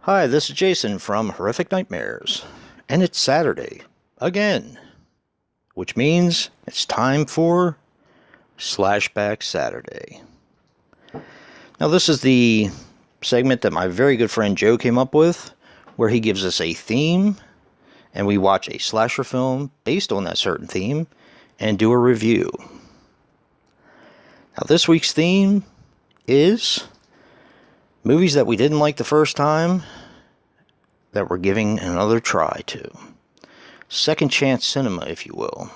Hi, this is Jason from Horrific Nightmares, and it's Saturday, again, which means it's time for Slashback Saturday. Now, this is the segment that my very good friend Joe came up with, where he gives us a theme, and we watch a slasher film based on that certain theme, and do a review. Now, this week's theme is movies that we didn't like the first time that we're giving another try to. Second chance cinema, if you will.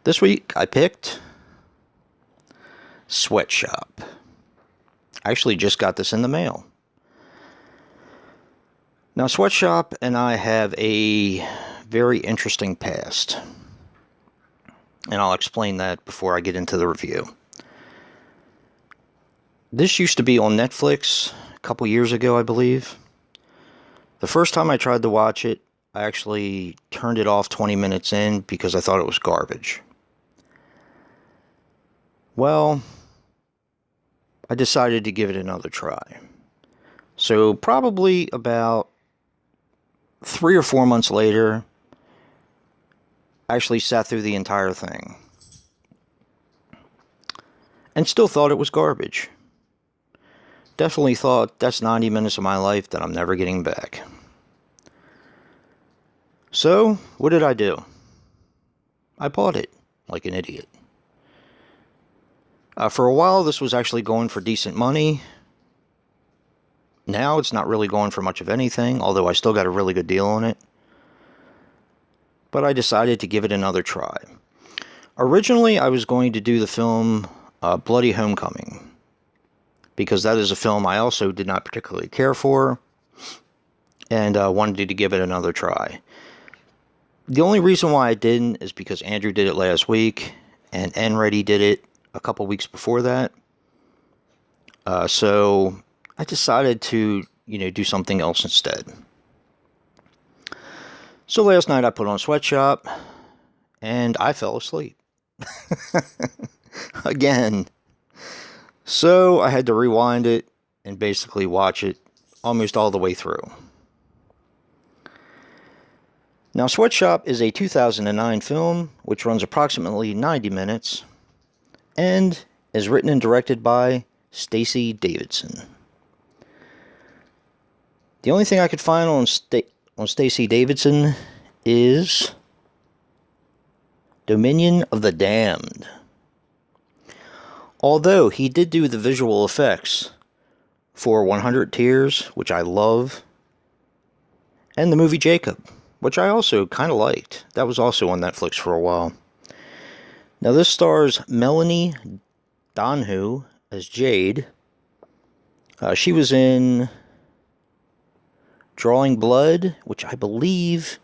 This week I picked Sweatshop. I actually just got this in the mail. Now, Sweatshop and I have a very interesting past, and I'll explain that before I get into the review. This used to be on Netflix a couple years ago, I believe. The first time I tried to watch it, I actually turned it off 20 minutes in because I thought it was garbage. Well, I decided to give it another try. So probably about 3 or 4 months later, I actually sat through the entire thing. And still thought it was garbage. Definitely thought that's 90 minutes of my life that I'm never getting back. So, what did I do? I bought it like an idiot. For a while, this was actually going for decent money. Now, it's not really going for much of anything, although I still got a really good deal on it. But I decided to give it another try. Originally, I was going to do the film Bloody Homecoming, because that is a film I also did not particularly care for, and wanted to give it another try. The only reason why I didn't is because Andrew did it last week, and N-Ready did it a couple weeks before that. So I decided to, do something else instead. So last night I put on Sweatshop, and I fell asleep. Again. So I had to rewind it and basically watch it almost all the way through. Now, Sweatshop is a 2009 film which runs approximately 90 minutes and is written and directed by Stacey Davidson. The only thing I could find on Stacey Davidson is Dominion of the Damned. Although he did do the visual effects for 100 Tears, which I love, and the movie Jacob, which I also kind of liked. That was also on Netflix for a while. Now, this stars Melanie Donahue as Jade. She was in Drawing Blood, which I believe,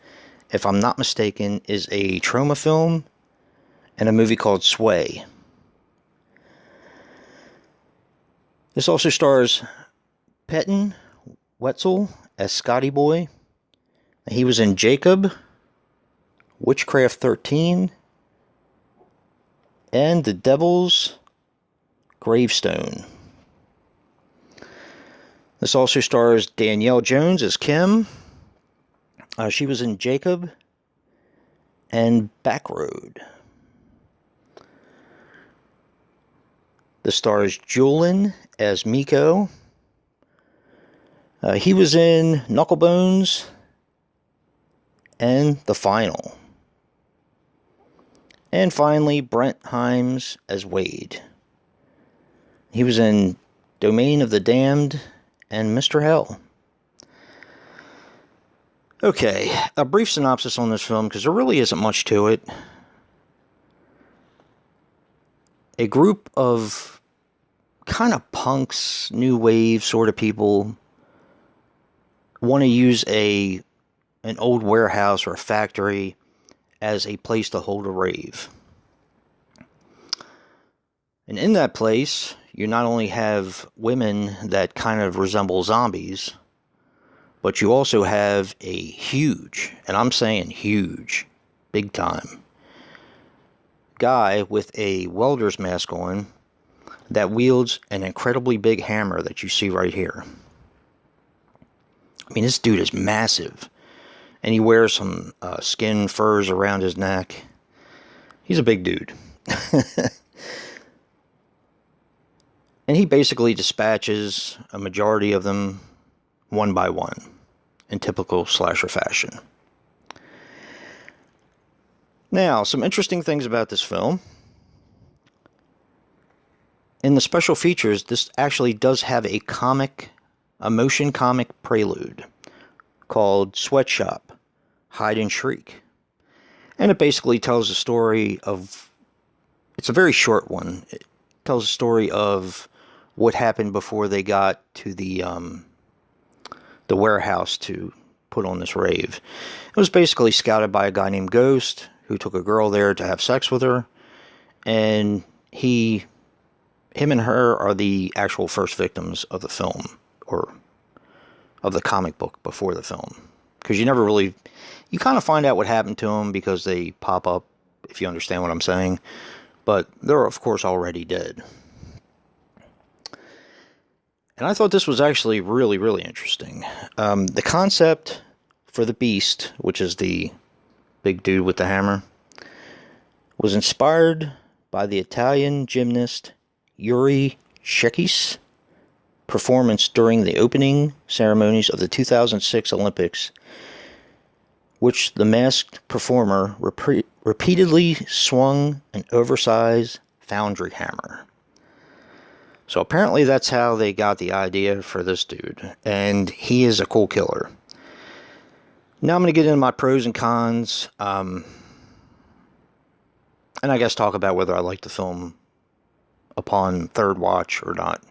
if I'm not mistaken, is a trauma film, and a movie called Sway. This also stars Patton Wetzel as Scotty Boy. He was in Jacob, Witchcraft 13, and The Devil's Gravestone. This also stars Danielle Jones as Kim. She was in Jacob and Backroad. This stars Julian as Miko. He was in Knucklebones and The Final. And finally, Brent Himes as Wade. He was in Domain of the Damned and Mr. Hell. Okay, a brief synopsis on this film, because there really isn't much to it. A group of kind of punks, new wave sort of people want to use an old warehouse or a factory as a place to hold a rave. And in that place, you not only have women that kind of resemble zombies, but you also have a huge, and I'm saying huge, big time, guy with a welder's mask on that wields an incredibly big hammer that you see right here. I mean, this dude is massive, and he wears some skin furs around his neck. He's a big dude. And he basically dispatches a majority of them one by one in typical slasher fashion. Now, some interesting things about this film. In the special features, this actually does have a motion comic prelude called Sweatshop, Hide and Shriek. And it basically tells a story of, it's a very short one. It tells a story of what happened before they got to the warehouse to put on this rave. It was basically scouted by a guy named Ghost, who took a girl there to have sex with her, and him and her are the actual first victims of the film, or of the comic book before the film. Because you kind of find out what happened to them because they pop up, if you understand what I'm saying. But they're, of course, already dead. And I thought this was actually really, really interesting. The concept for the Beast, which is the big dude with the hammer, was inspired by the Italian gymnast Yuri Shekis' performance during the opening ceremonies of the 2006 Olympics, which the masked performer repeatedly swung an oversized foundry hammer. So apparently that's how they got the idea for this dude, and he is a cool killer. Now I'm going to get into my pros and cons, and I guess talk about whether I like the film upon third watch or not.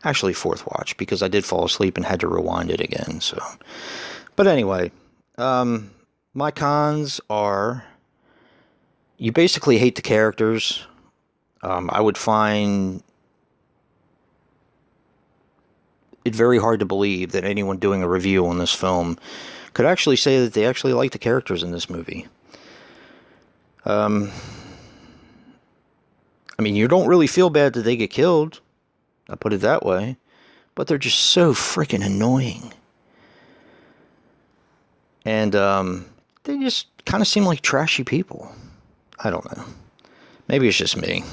Actually, fourth watch, because I did fall asleep and had to rewind it again. So, but anyway, my cons are, you basically hate the characters. I would find it very hard to believe that anyone doing a review on this film could actually say that they actually like the characters in this movie. I mean, you don't really feel bad that they get killed. I put it that way. But they're just so freaking annoying. And they just kind of seem like trashy people. I don't know. Maybe it's just me.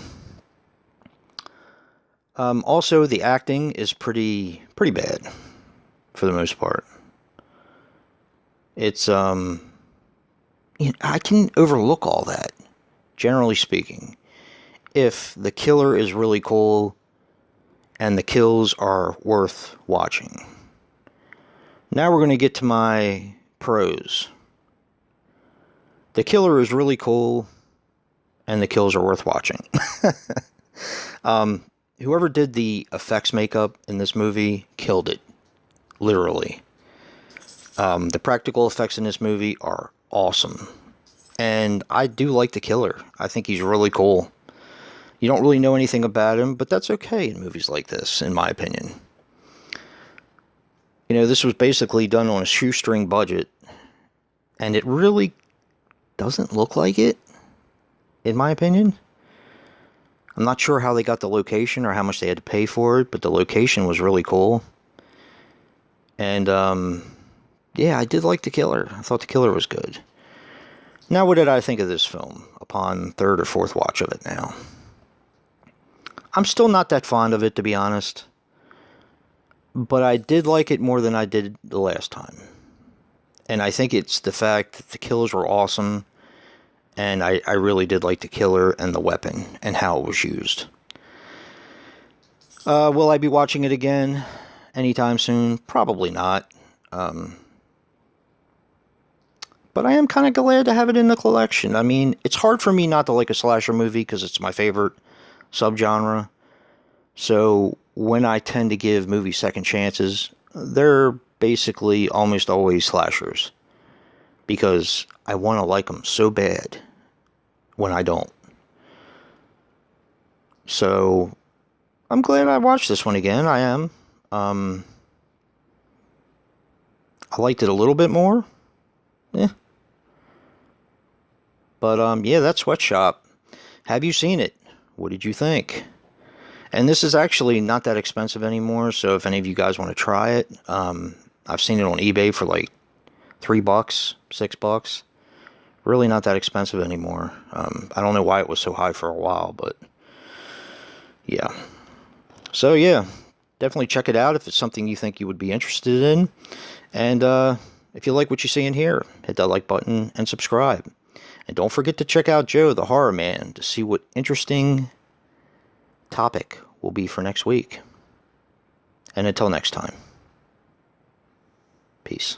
Also, the acting is pretty bad for the most part. It's I can overlook all that, generally speaking, if the killer is really cool and the kills are worth watching. Now we're going to get to my pros. The killer is really cool and the kills are worth watching. Whoever did the effects makeup in this movie killed it. Literally. The practical effects in this movie are awesome. And I do like the killer. I think he's really cool. You don't really know anything about him, but that's okay in movies like this, in my opinion. You know, this was basically done on a shoestring budget. And it really doesn't look like it, in my opinion. I'm not sure how they got the location or how much they had to pay for it, but the location was really cool. And, yeah, I did like the killer. I thought the killer was good. Now, what did I think of this film upon third or fourth watch of it now? I'm still not that fond of it, to be honest. But I did like it more than I did the last time. And I think it's the fact that the kills were awesome. And I really did like the killer and the weapon and how it was used. Will I be watching it again anytime soon? Probably not. But I am kind of glad to have it in the collection. I mean, it's hard for me not to like a slasher movie because it's my favorite subgenre. So when I tend to give movies second chances, they're basically almost always slashers. Because I want to like them so bad when I don't. So I'm glad I watched this one again. I am. Um, I liked it a little bit more. Yeah. But yeah, that Sweatshop. Have you seen it? What did you think? And this is actually not that expensive anymore, so if any of you guys want to try it, I've seen it on eBay for like $3, $6. Really not that expensive anymore. I don't know why it was so high for a while, but yeah. So yeah, definitely check it out if it's something you think you would be interested in. And if you like what you see in here, hit that like button and subscribe. And don't forget to check out Joe, the Horror Man, to see what interesting topic will be for next week. And until next time, peace.